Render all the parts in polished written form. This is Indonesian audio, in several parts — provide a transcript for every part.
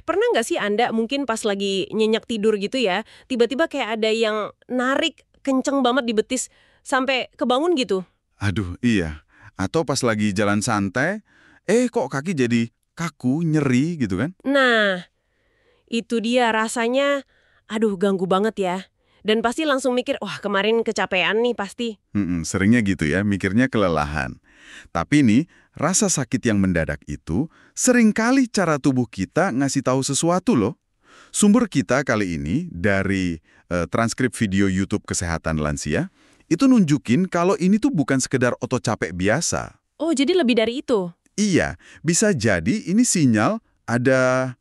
Pernah nggak sih Anda mungkin pas lagi nyenyak tidur gitu ya, tiba-tiba kayak ada yang narik kenceng banget di betis sampai kebangun gitu? Aduh, iya. Atau pas lagi jalan santai, kok kaki jadi kaku, nyeri gitu kan? Nah, itu dia rasanya, aduh ganggu banget ya. Dan pasti langsung mikir, wah kemarin kecapean nih pasti. Seringnya gitu ya, mikirnya kelelahan. Tapi nih, rasa sakit yang mendadak itu seringkali cara tubuh kita ngasih tahu sesuatu loh. Sumber kita kali ini dari transkrip video YouTube Kesehatan Lansia, itu nunjukin kalau ini tuh bukan sekedar otot capek biasa. Oh, jadi lebih dari itu? Iya, bisa jadi ini sinyal ada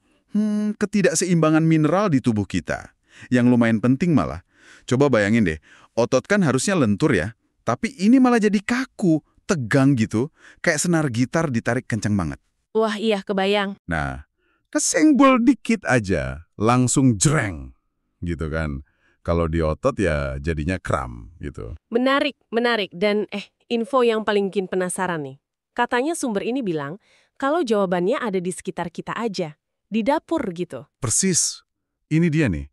ketidakseimbangan mineral di tubuh kita. Yang lumayan penting malah. Coba bayangin deh, otot kan harusnya lentur ya, tapi ini malah jadi kaku, tegang gitu, kayak senar gitar ditarik kencang banget. Wah iya kebayang. Nah, kesenggol dikit aja, langsung jreng, gitu kan. Kalau di otot ya jadinya kram gitu. Menarik, menarik. Dan info yang paling bikin penasaran nih. Katanya sumber ini bilang, kalau jawabannya ada di sekitar kita aja. Di dapur gitu. Persis, ini dia nih.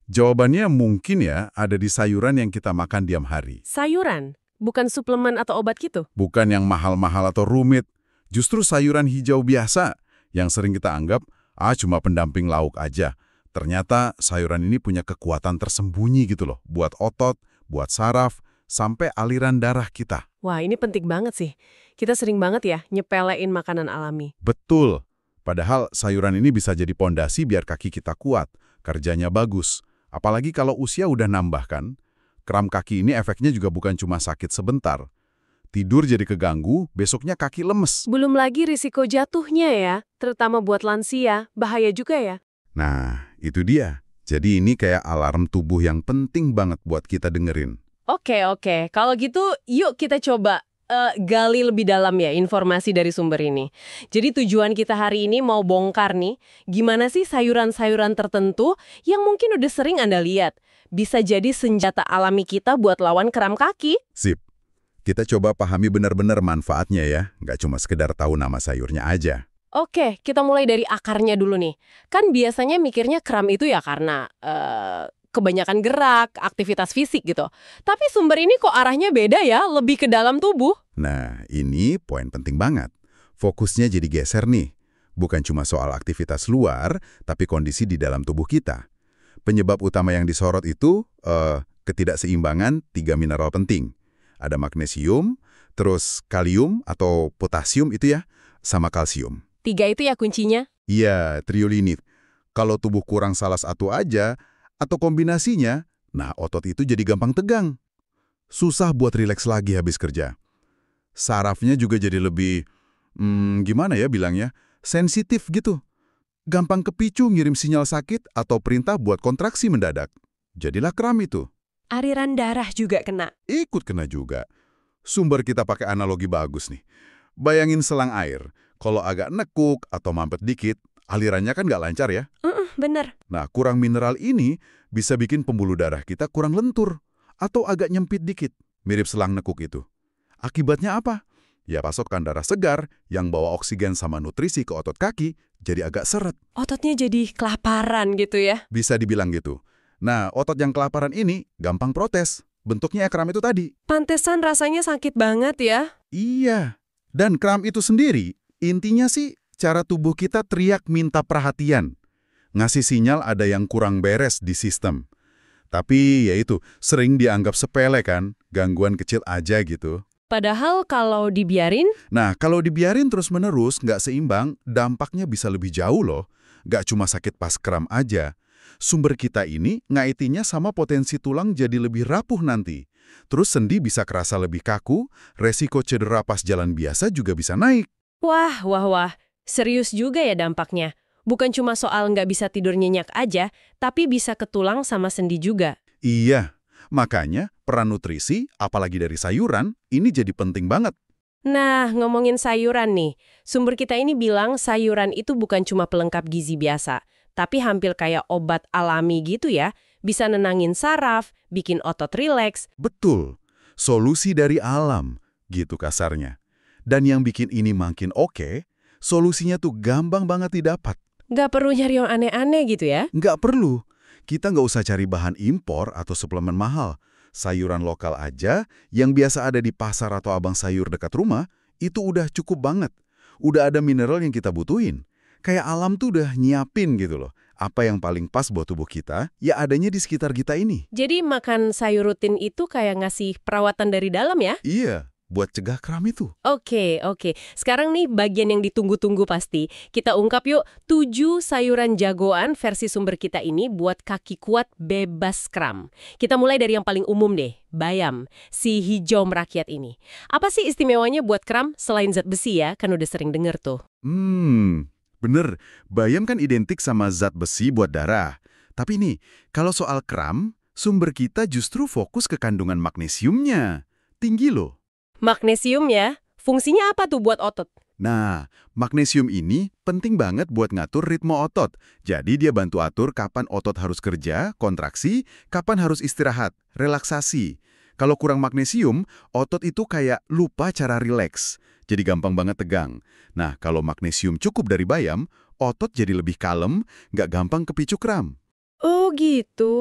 Jawabannya mungkin ya ada di sayuran yang kita makan diam hari. Sayuran, bukan suplemen atau obat gitu. Bukan yang mahal-mahal atau rumit. Justru sayuran hijau biasa yang sering kita anggap, cuma pendamping lauk aja. Ternyata sayuran ini punya kekuatan tersembunyi gitu loh. Buat otot, buat saraf, sampai aliran darah kita. Wah ini penting banget sih. Kita sering banget ya nyepelein makanan alami. Betul. Padahal sayuran ini bisa jadi pondasi biar kaki kita kuat, kerjanya bagus. Apalagi kalau usia udah nambah kan. Kram kaki ini efeknya juga bukan cuma sakit sebentar. Tidur jadi keganggu, besoknya kaki lemes. Belum lagi risiko jatuhnya ya, terutama buat lansia, bahaya juga ya. Nah, itu dia. Jadi ini kayak alarm tubuh yang penting banget buat kita dengerin. Oke. Kalau gitu, yuk kita coba gali lebih dalam ya informasi dari sumber ini. Jadi tujuan kita hari ini mau bongkar nih, gimana sih sayuran-sayuran tertentu yang mungkin udah sering Anda lihat. Bisa jadi senjata alami kita buat lawan kram kaki. Sip. Kita coba pahami benar-benar manfaatnya ya, nggak cuma sekedar tahu nama sayurnya aja. Oke, kita mulai dari akarnya dulu nih. Kan biasanya mikirnya kram itu ya karena kebanyakan gerak, aktivitas fisik gitu. Tapi sumber ini kok arahnya beda ya, lebih ke dalam tubuh. Nah, ini poin penting banget. Fokusnya jadi geser nih. Bukan cuma soal aktivitas luar, tapi kondisi di dalam tubuh kita. Penyebab utama yang disorot itu ketidakseimbangan 3 mineral penting. Ada magnesium, terus kalium atau potasium itu ya, sama kalsium. 3 itu ya kuncinya? Iya, triolinit. Kalau tubuh kurang salah satu aja, atau kombinasinya, nah otot itu jadi gampang tegang. Susah buat rileks lagi habis kerja. Sarafnya juga jadi lebih, gimana ya bilangnya, sensitif gitu. Gampang kepicu ngirim sinyal sakit atau perintah buat kontraksi mendadak. Jadilah kram itu. Aliran darah juga kena. Ikut kena juga. Sumber kita pakai analogi bagus nih. Bayangin selang air. Kalau agak nekuk atau mampet dikit, alirannya kan nggak lancar ya. Bener. Nah, kurang mineral ini bisa bikin pembuluh darah kita kurang lentur atau agak nyempit dikit, mirip selang nekuk itu. Akibatnya apa? Ya pasokan darah segar yang bawa oksigen sama nutrisi ke otot kaki jadi agak seret. Ototnya jadi kelaparan gitu ya. Bisa dibilang gitu. Nah, otot yang kelaparan ini gampang protes. Bentuknya kram itu tadi. Pantesan rasanya sakit banget ya. Iya. Dan kram itu sendiri, intinya sih cara tubuh kita teriak minta perhatian. Ngasih sinyal ada yang kurang beres di sistem. Tapi ya itu, sering dianggap sepele kan, gangguan kecil aja gitu. Padahal kalau dibiarin, Nah, kalau dibiarin terus-menerus nggak seimbang, dampaknya bisa lebih jauh loh. Nggak cuma sakit pas kram aja. Sumber kita ini ngaitinya sama potensi tulang jadi lebih rapuh nanti. Terus sendi bisa kerasa lebih kaku, resiko cedera pas jalan biasa juga bisa naik. wah, serius juga ya dampaknya. Bukan cuma soal nggak bisa tidur nyenyak aja, tapi bisa ke tulang sama sendi juga. Iya, makanya peran nutrisi, apalagi dari sayuran, ini jadi penting banget. Nah, ngomongin sayuran nih. Sumber kita ini bilang sayuran itu bukan cuma pelengkap gizi biasa, tapi hampir kayak obat alami gitu ya. Bisa nenangin saraf, bikin otot rileks. Betul, solusi dari alam, gitu kasarnya. Dan yang bikin ini makin oke, solusinya tuh gampang banget didapat. Nggak perlu nyari yang aneh-aneh gitu ya? Nggak perlu. Kita nggak usah cari bahan impor atau suplemen mahal. Sayuran lokal aja yang biasa ada di pasar atau abang sayur dekat rumah, itu udah cukup banget. Udah ada mineral yang kita butuhin. Kayak alam tuh udah nyiapin gitu loh. Apa yang paling pas buat tubuh kita, ya adanya di sekitar kita ini. Jadi makan sayur rutin itu kayak ngasih perawatan dari dalam ya? Iya, buat cegah kram itu. Oke, oke. Sekarang nih bagian yang ditunggu-tunggu pasti. Kita ungkap yuk 7 sayuran jagoan versi sumber kita ini buat kaki kuat bebas kram. Kita mulai dari yang paling umum deh, bayam, si hijau merakyat ini. Apa sih istimewanya buat kram selain zat besi ya? Kan udah sering denger tuh. Bener. Bayam kan identik sama zat besi buat darah. Tapi nih, kalau soal kram, sumber kita justru fokus ke kandungan magnesiumnya. Tinggi loh. Magnesium ya? Fungsinya apa tuh buat otot? Nah, magnesium ini penting banget buat ngatur ritme otot. Jadi dia bantu atur kapan otot harus kerja, kontraksi, kapan harus istirahat, relaksasi. Kalau kurang magnesium, otot itu kayak lupa cara rileks. Jadi gampang banget tegang. Nah, kalau magnesium cukup dari bayam, otot jadi lebih kalem, nggak gampang kepicu kram. Oh gitu.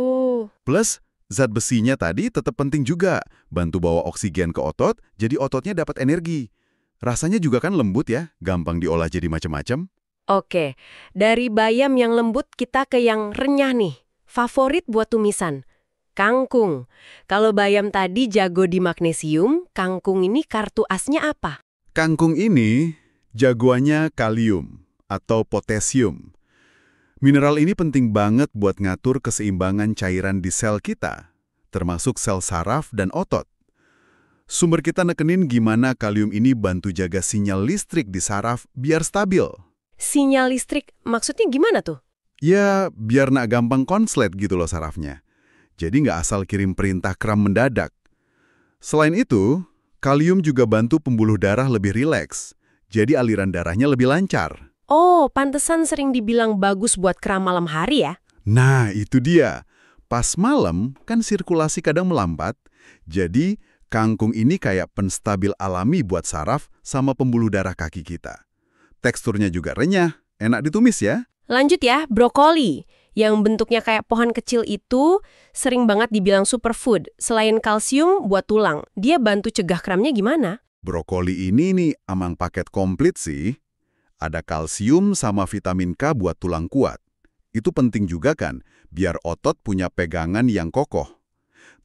Plus, zat besinya tadi tetap penting juga, bantu bawa oksigen ke otot, jadi ototnya dapat energi. Rasanya juga kan lembut ya, gampang diolah jadi macam-macam. Oke, dari bayam yang lembut kita ke yang renyah nih. Favorit buat tumisan. Kangkung. Kalau bayam tadi jago di magnesium, kangkung ini kartu asnya apa? Kangkung ini jagoannya kalium atau potasium. Mineral ini penting banget buat ngatur keseimbangan cairan di sel kita, termasuk sel saraf dan otot. Sumber kita nekenin gimana kalium ini bantu jaga sinyal listrik di saraf biar stabil. Sinyal listrik maksudnya gimana tuh? Ya, biar nggak gampang konslet gitu loh sarafnya. Jadi nggak asal kirim perintah kram mendadak. Selain itu, kalium juga bantu pembuluh darah lebih rileks. Jadi aliran darahnya lebih lancar. Oh, pantesan sering dibilang bagus buat kram malam hari ya? Nah, itu dia. Pas malam, kan sirkulasi kadang melambat. Jadi, kangkung ini kayak penstabil alami buat saraf sama pembuluh darah kaki kita. Teksturnya juga renyah, enak ditumis ya. Lanjut ya, brokoli. Yang bentuknya kayak pohon kecil itu sering banget dibilang superfood. Selain kalsium buat tulang, dia bantu cegah kramnya gimana? Brokoli ini nih amang paket komplit sih. Ada kalsium sama vitamin K buat tulang kuat. Itu penting juga kan, biar otot punya pegangan yang kokoh.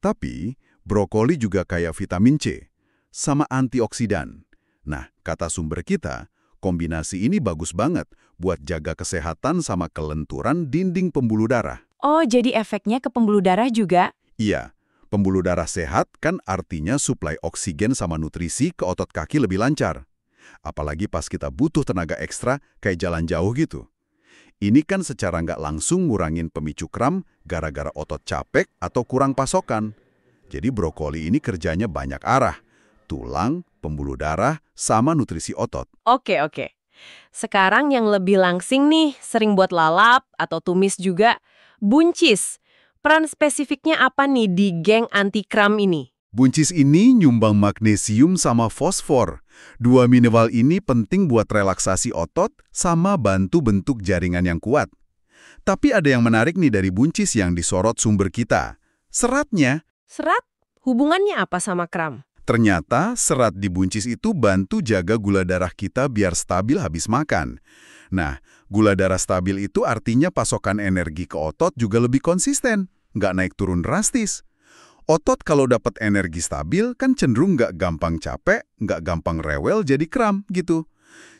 Tapi, brokoli juga kayak vitamin C, sama antioksidan. Nah, kata sumber kita, kombinasi ini bagus banget buat jaga kesehatan sama kelenturan dinding pembuluh darah. Oh, jadi efeknya ke pembuluh darah juga? Iya, pembuluh darah sehat kan artinya suplai oksigen sama nutrisi ke otot kaki lebih lancar. Apalagi pas kita butuh tenaga ekstra kayak jalan jauh gitu. Ini kan secara nggak langsung ngurangin pemicu kram gara-gara otot capek atau kurang pasokan. Jadi brokoli ini kerjanya banyak arah. Tulang, pembuluh darah, sama nutrisi otot. Oke. Sekarang yang lebih langsing nih, sering buat lalap atau tumis juga, buncis. Peran spesifiknya apa nih di geng anti kram ini? Buncis ini nyumbang magnesium sama fosfor. Dua mineral ini penting buat relaksasi otot sama bantu bentuk jaringan yang kuat. Tapi ada yang menarik nih dari buncis yang disorot sumber kita. Seratnya. Serat? Hubungannya apa sama kram? Ternyata serat di buncis itu bantu jaga gula darah kita biar stabil habis makan. Nah, gula darah stabil itu artinya pasokan energi ke otot juga lebih konsisten, nggak naik turun drastis. Otot kalau dapat energi stabil kan cenderung nggak gampang capek, nggak gampang rewel jadi kram gitu.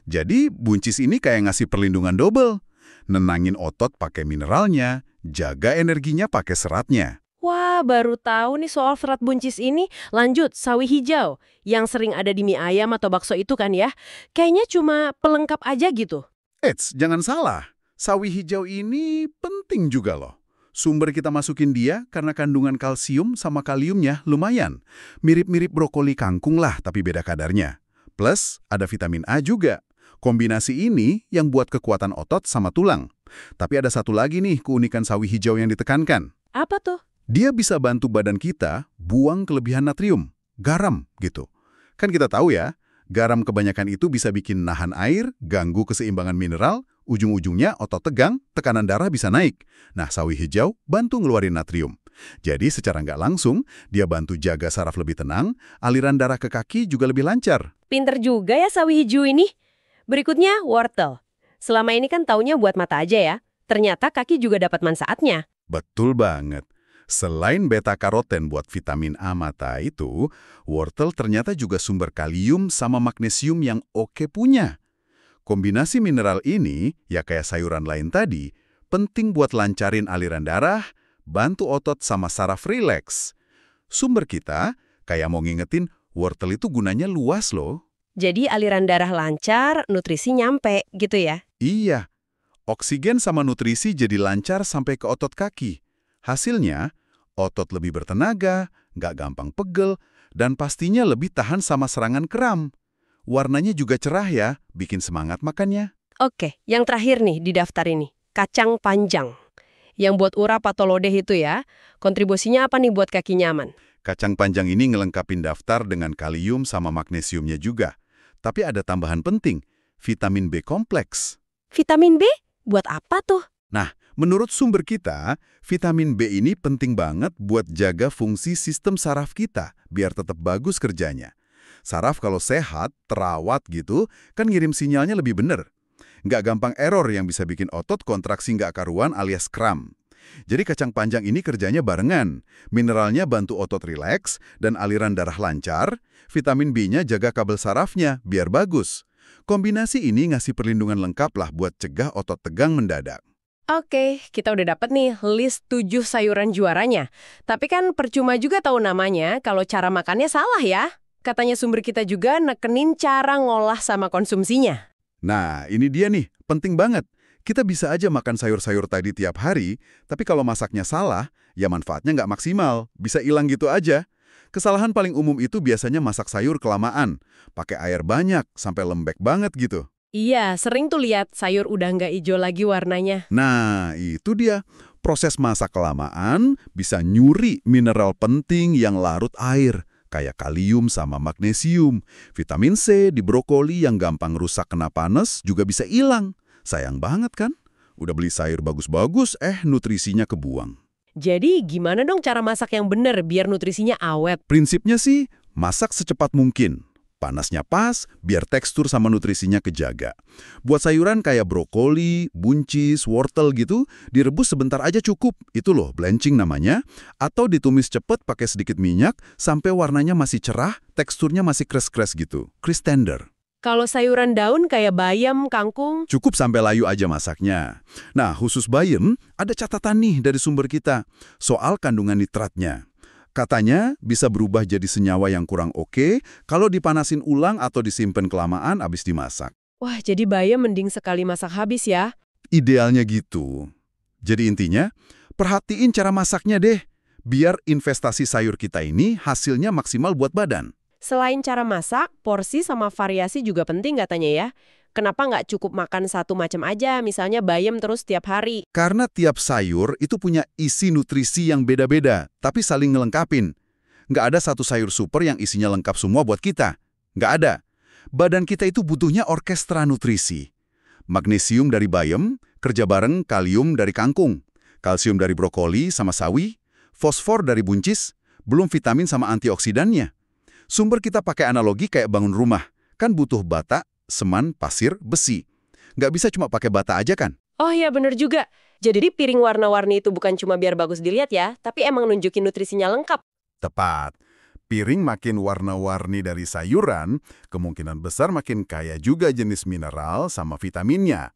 Jadi buncis ini kayak ngasih perlindungan double. Nenangin otot pakai mineralnya, jaga energinya pakai seratnya. Wah, baru tahu nih soal serat buncis ini. Lanjut, sawi hijau. Yang sering ada di mie ayam atau bakso itu kan ya. Kayaknya cuma pelengkap aja gitu. Eits, jangan salah. Sawi hijau ini penting juga loh. Sumber kita masukin dia karena kandungan kalsium sama kaliumnya lumayan. Mirip-mirip brokoli kangkung lah, tapi beda kadarnya. Plus, ada vitamin A juga. Kombinasi ini yang buat kekuatan otot sama tulang. Tapi ada satu lagi nih keunikan sawi hijau yang ditekankan. Apa tuh? Dia bisa bantu badan kita buang kelebihan natrium, garam gitu. Kan kita tahu ya, garam kebanyakan itu bisa bikin nahan air, ganggu keseimbangan mineral, Ujung-ujungnya otot tegang, tekanan darah bisa naik. Nah, sawi hijau bantu ngeluarin natrium. Jadi secara nggak langsung, dia bantu jaga saraf lebih tenang, aliran darah ke kaki juga lebih lancar. Pinter juga ya sawi hijau ini. Berikutnya, wortel. Selama ini kan taunya buat mata aja ya. Ternyata kaki juga dapat manfaatnya. Betul banget. Selain beta-karoten buat vitamin A mata itu, wortel ternyata juga sumber kalium sama magnesium yang oke punya. Kombinasi mineral ini, ya kayak sayuran lain tadi, penting buat lancarin aliran darah, bantu otot sama saraf rileks. Sumber kita, kayak mau ngingetin, wortel itu gunanya luas loh. Jadi aliran darah lancar, nutrisi nyampe gitu ya. Iya, oksigen sama nutrisi jadi lancar sampai ke otot kaki. Hasilnya, otot lebih bertenaga, nggak gampang pegel, dan pastinya lebih tahan sama serangan kram. Warnanya juga cerah ya, bikin semangat makannya. Oke, yang terakhir nih di daftar ini, kacang panjang. Yang buat urap atau lodeh itu ya, kontribusinya apa nih buat kaki nyaman? Kacang panjang ini ngelengkapin daftar dengan kalium sama magnesiumnya juga. Tapi ada tambahan penting, vitamin B kompleks. Vitamin B? Buat apa tuh? Nah, menurut sumber kita, vitamin B ini penting banget buat jaga fungsi sistem saraf kita, biar tetap bagus kerjanya. Saraf kalau sehat, terawat gitu, kan ngirim sinyalnya lebih bener. Nggak gampang error yang bisa bikin otot kontraksi nggak karuan alias kram. Jadi kacang panjang ini kerjanya barengan. Mineralnya bantu otot rileks dan aliran darah lancar, vitamin B-nya jaga kabel sarafnya biar bagus. Kombinasi ini ngasih perlindungan lengkap lah buat cegah otot tegang mendadak. Oke, kita udah dapat nih list 7 sayuran juaranya. Tapi kan percuma juga tahu namanya kalau cara makannya salah ya. Katanya sumber kita juga nekenin cara ngolah sama konsumsinya. Nah, ini dia nih, penting banget. Kita bisa aja makan sayur-sayur tadi tiap hari, tapi kalau masaknya salah, ya manfaatnya nggak maksimal, bisa hilang gitu aja. Kesalahan paling umum itu biasanya masak sayur kelamaan, pakai air banyak, sampai lembek banget gitu. Iya, sering tuh lihat sayur udah nggak hijau lagi warnanya. Nah, itu dia. Proses masak kelamaan bisa nyuri mineral penting yang larut air, kayak kalium sama magnesium. Vitamin C di brokoli yang gampang rusak kena panas juga bisa hilang. Sayang banget kan? Udah beli sayur bagus-bagus, nutrisinya kebuang. Jadi gimana dong cara masak yang benar biar nutrisinya awet? Prinsipnya sih, masak secepat mungkin. Panasnya pas, biar tekstur sama nutrisinya kejaga. Buat sayuran kayak brokoli, buncis, wortel gitu, direbus sebentar aja cukup. Itu loh, blanching namanya. Atau ditumis cepet pakai sedikit minyak, sampai warnanya masih cerah, teksturnya masih kres-kres gitu. Crisp tender. Kalau sayuran daun kayak bayam, kangkung, Cukup sampai layu aja masaknya. Nah, khusus bayam, ada catatan nih dari sumber kita. Soal kandungan nitratnya. Katanya bisa berubah jadi senyawa yang kurang oke kalau dipanasin ulang atau disimpan kelamaan abis dimasak. wah jadi bayam mending sekali masak habis ya. Idealnya gitu. Jadi intinya, perhatiin cara masaknya deh, biar investasi sayur kita ini hasilnya maksimal buat badan. Selain cara masak, porsi sama variasi juga penting katanya ya. Kenapa nggak cukup makan satu macam aja, misalnya bayam terus tiap hari? Karena tiap sayur itu punya isi nutrisi yang beda-beda, tapi saling ngelengkapin. Nggak ada satu sayur super yang isinya lengkap semua buat kita. Nggak ada. Badan kita itu butuhnya orkestra nutrisi. Magnesium dari bayam, kerja bareng kalium dari kangkung, kalsium dari brokoli sama sawi, fosfor dari buncis, belum vitamin sama antioksidannya. Sumber kita pakai analogi kayak bangun rumah. Kan butuh bata, semen, pasir, besi. Nggak bisa cuma pakai bata aja kan? Oh ya bener juga. Jadi piring warna-warni itu bukan cuma biar bagus dilihat ya, tapi emang nunjukin nutrisinya lengkap. Tepat. Piring makin warna-warni dari sayuran, kemungkinan besar makin kaya juga jenis mineral sama vitaminnya.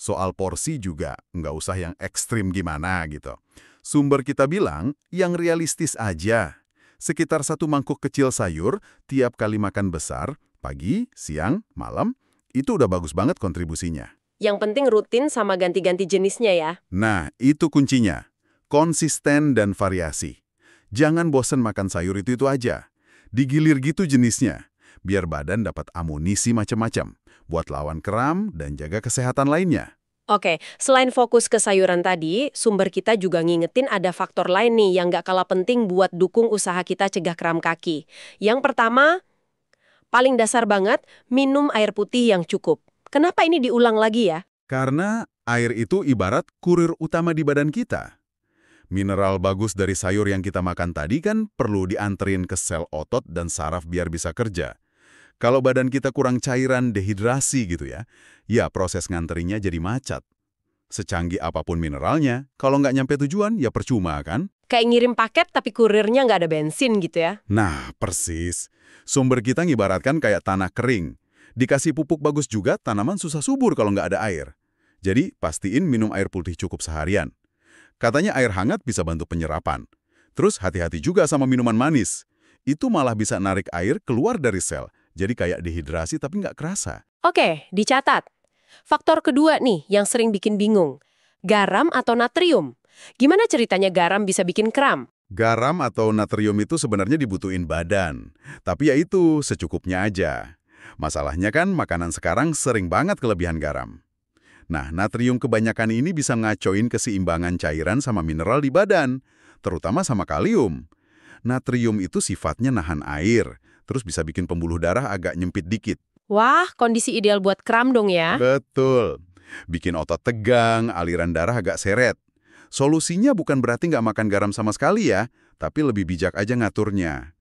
Soal porsi juga, nggak usah yang ekstrim gimana gitu. Sumber kita bilang, yang realistis aja. Sekitar 1 mangkuk kecil sayur, tiap kali makan besar, pagi, siang, malam, itu udah bagus banget kontribusinya. Yang penting rutin sama ganti-ganti jenisnya ya. Nah, itu kuncinya. Konsisten dan variasi. Jangan bosen makan sayur itu aja. Digilir gitu jenisnya, biar badan dapat amunisi macam-macam, buat lawan kram dan jaga kesehatan lainnya. Oke, selain fokus ke sayuran tadi, sumber kita juga ngingetin ada faktor lain nih yang nggak kalah penting buat dukung usaha kita cegah kram kaki. Yang pertama, paling dasar banget, minum air putih yang cukup. Kenapa ini diulang lagi ya? Karena air itu ibarat kurir utama di badan kita. Mineral bagus dari sayur yang kita makan tadi kan perlu dianterin ke sel otot dan saraf biar bisa kerja. Kalau badan kita kurang cairan, dehidrasi gitu ya proses nganterinnya jadi macet. Secanggih apapun mineralnya, kalau nggak nyampe tujuan, ya percuma kan? Kayak ngirim paket tapi kurirnya nggak ada bensin gitu ya. Nah, persis. Sumber kita ngibaratkan kayak tanah kering. Dikasih pupuk bagus juga, tanaman susah subur kalau nggak ada air. Jadi, pastiin minum air putih cukup seharian. Katanya air hangat bisa bantu penyerapan. Terus hati-hati juga sama minuman manis. Itu malah bisa narik air keluar dari sel. Jadi kayak dehidrasi tapi nggak kerasa. Oke, dicatat. Faktor kedua nih yang sering bikin bingung. Garam atau natrium? Gimana ceritanya garam bisa bikin kram? Garam atau natrium itu sebenarnya dibutuhin badan. Tapi ya itu, secukupnya aja. Masalahnya kan makanan sekarang sering banget kelebihan garam. Nah, natrium kebanyakan ini bisa ngacoin keseimbangan cairan sama mineral di badan, terutama sama kalium. Natrium itu sifatnya nahan air, terus bisa bikin pembuluh darah agak nyempit dikit. Wah, kondisi ideal buat kram dong ya. Betul. Bikin otot tegang, aliran darah agak seret. Solusinya bukan berarti nggak makan garam sama sekali ya, tapi lebih bijak aja ngaturnya.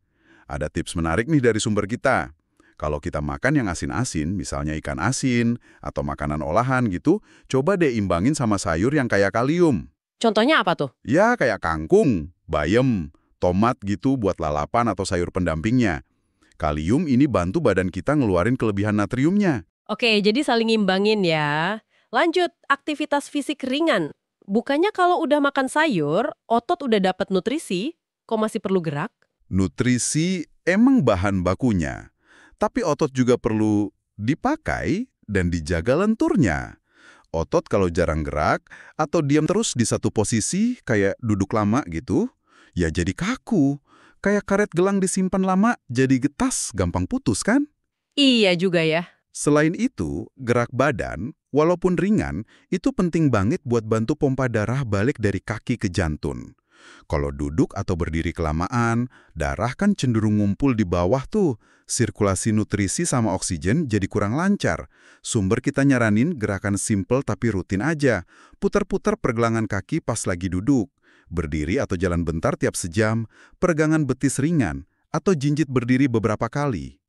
Ada tips menarik nih dari sumber kita. Kalau kita makan yang asin-asin, misalnya ikan asin atau makanan olahan gitu, coba deh imbangin sama sayur yang kaya kalium. Contohnya apa tuh? Ya kayak kangkung, bayem, tomat gitu buat lalapan atau sayur pendampingnya. Kalium ini bantu badan kita ngeluarin kelebihan natriumnya. Oke, jadi saling imbangin ya. Lanjut, aktivitas fisik ringan. Bukannya kalau udah makan sayur, otot udah dapat nutrisi, kok masih perlu gerak? Nutrisi emang bahan bakunya. Tapi otot juga perlu dipakai dan dijaga lenturnya. Otot kalau jarang gerak atau diam terus di satu posisi kayak duduk lama gitu, ya jadi kaku. Kayak karet gelang disimpan lama jadi getas, gampang putus kan? Iya juga ya. Selain itu, gerak badan, walaupun ringan, itu penting banget buat bantu pompa darah balik dari kaki ke jantung. Kalau duduk atau berdiri kelamaan, darah kan cenderung ngumpul di bawah tuh. Sirkulasi nutrisi sama oksigen jadi kurang lancar. Sumber kita nyaranin gerakan simple tapi rutin aja. Putar-putar pergelangan kaki pas lagi duduk. Berdiri atau jalan bentar tiap sejam. Peregangan betis ringan. Atau jinjit berdiri beberapa kali.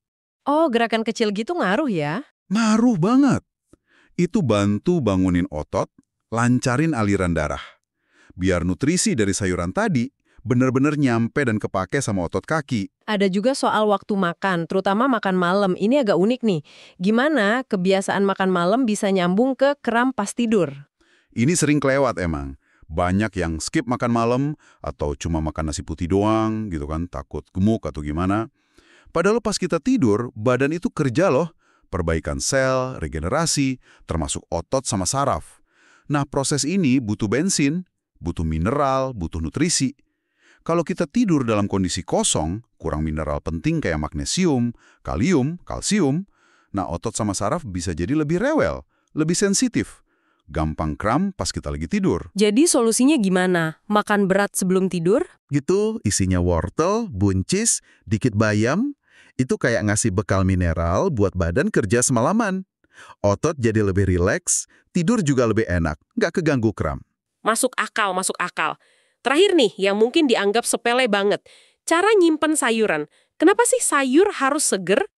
Oh, gerakan kecil gitu ngaruh ya? Ngaruh banget. Itu bantu bangunin otot, lancarin aliran darah. Biar nutrisi dari sayuran tadi benar-benar nyampe dan kepake sama otot kaki. Ada juga soal waktu makan, terutama makan malam. Ini agak unik nih. Gimana kebiasaan makan malam bisa nyambung ke kram pas tidur? Ini sering kelewat emang. Banyak yang skip makan malam atau cuma makan nasi putih doang gitu kan, takut gemuk atau gimana. Padahal pas kita tidur, badan itu kerja loh. Perbaikan sel, regenerasi, termasuk otot sama saraf. Nah, proses ini butuh bensin, butuh mineral, butuh nutrisi. Kalau kita tidur dalam kondisi kosong, kurang mineral penting kayak magnesium, kalium, kalsium, nah otot sama saraf bisa jadi lebih rewel, lebih sensitif. Gampang kram pas kita lagi tidur. Jadi solusinya gimana? Makan berat sebelum tidur? Gitu, isinya wortel, buncis, dikit bayam, itu kayak ngasih bekal mineral buat badan kerja semalaman. Otot jadi lebih rileks, tidur juga lebih enak, nggak keganggu kram. Masuk akal, masuk akal. Terakhir nih, yang mungkin dianggap sepele banget. Cara nyimpen sayuran. Kenapa sih sayur harus seger?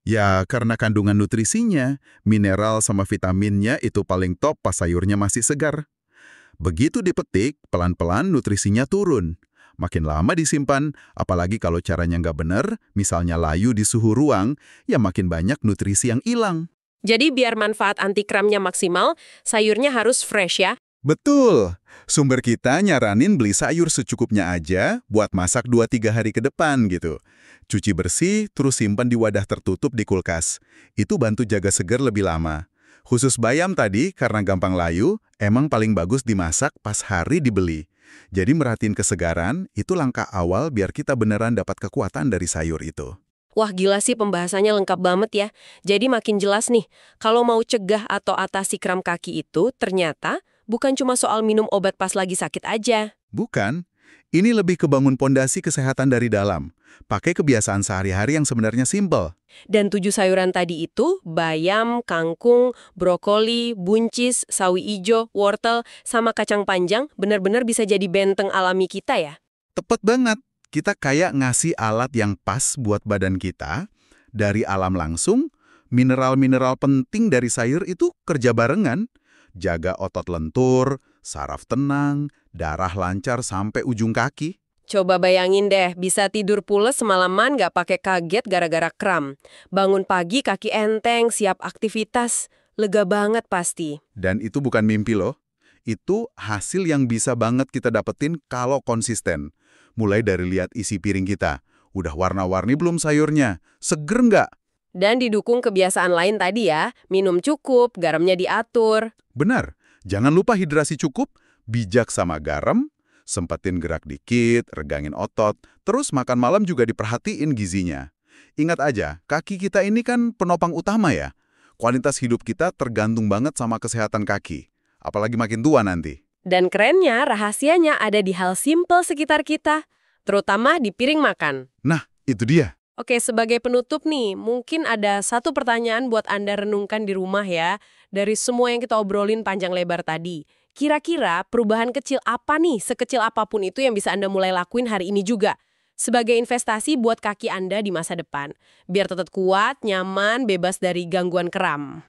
Ya, karena kandungan nutrisinya, mineral sama vitaminnya itu paling top pas sayurnya masih segar. Begitu dipetik, pelan-pelan nutrisinya turun. Makin lama disimpan, apalagi kalau caranya nggak benar, misalnya layu di suhu ruang, ya makin banyak nutrisi yang hilang. Jadi biar manfaat anti kramnya maksimal, sayurnya harus fresh ya? Betul. Sumber kita nyaranin beli sayur secukupnya aja buat masak 2-3 hari ke depan gitu. Cuci bersih, terus simpan di wadah tertutup di kulkas. Itu bantu jaga segar lebih lama. Khusus bayam tadi, karena gampang layu, emang paling bagus dimasak pas hari dibeli. Jadi merhatiin kesegaran, itu langkah awal biar kita beneran dapat kekuatan dari sayur itu. Wah gila sih pembahasannya lengkap banget ya. Jadi makin jelas nih, kalau mau cegah atau atasi kram kaki itu ternyata bukan cuma soal minum obat pas lagi sakit aja. Bukan, Ini lebih ke bangun pondasi kesehatan dari dalam. Pakai kebiasaan sehari-hari yang sebenarnya simpel. Dan 7 sayuran tadi itu, bayam, kangkung, brokoli, buncis, sawi ijo, wortel, sama kacang panjang benar-benar bisa jadi benteng alami kita ya. Tepat banget. Kita kayak ngasih alat yang pas buat badan kita. Dari alam langsung, mineral-mineral penting dari sayur itu kerja barengan. Jaga otot lentur, saraf tenang, darah lancar sampai ujung kaki. Coba bayangin deh, bisa tidur pules semalaman nggak pakai kaget gara-gara kram. Bangun pagi kaki enteng, siap aktivitas. Lega banget pasti. Dan itu bukan mimpi loh. Itu hasil yang bisa banget kita dapetin kalau konsisten. Mulai dari lihat isi piring kita. Udah warna-warni belum sayurnya? Seger nggak? Dan didukung kebiasaan lain tadi ya, minum cukup, garamnya diatur. Benar. Jangan lupa hidrasi cukup, bijak sama garam, sempetin gerak dikit, regangin otot, terus makan malam juga diperhatiin gizinya. Ingat aja, kaki kita ini kan penopang utama ya. Kualitas hidup kita tergantung banget sama kesehatan kaki. Apalagi makin tua nanti. Dan kerennya, rahasianya ada di hal simpel sekitar kita, terutama di piring makan. Nah, itu dia. Oke, sebagai penutup nih, mungkin ada satu pertanyaan buat Anda renungkan di rumah ya. Dari semua yang kita obrolin panjang lebar tadi, kira-kira perubahan kecil apa nih, sekecil apapun itu yang bisa Anda mulai lakuin hari ini juga? Sebagai investasi buat kaki Anda di masa depan. Biar tetap kuat, nyaman, bebas dari gangguan kram.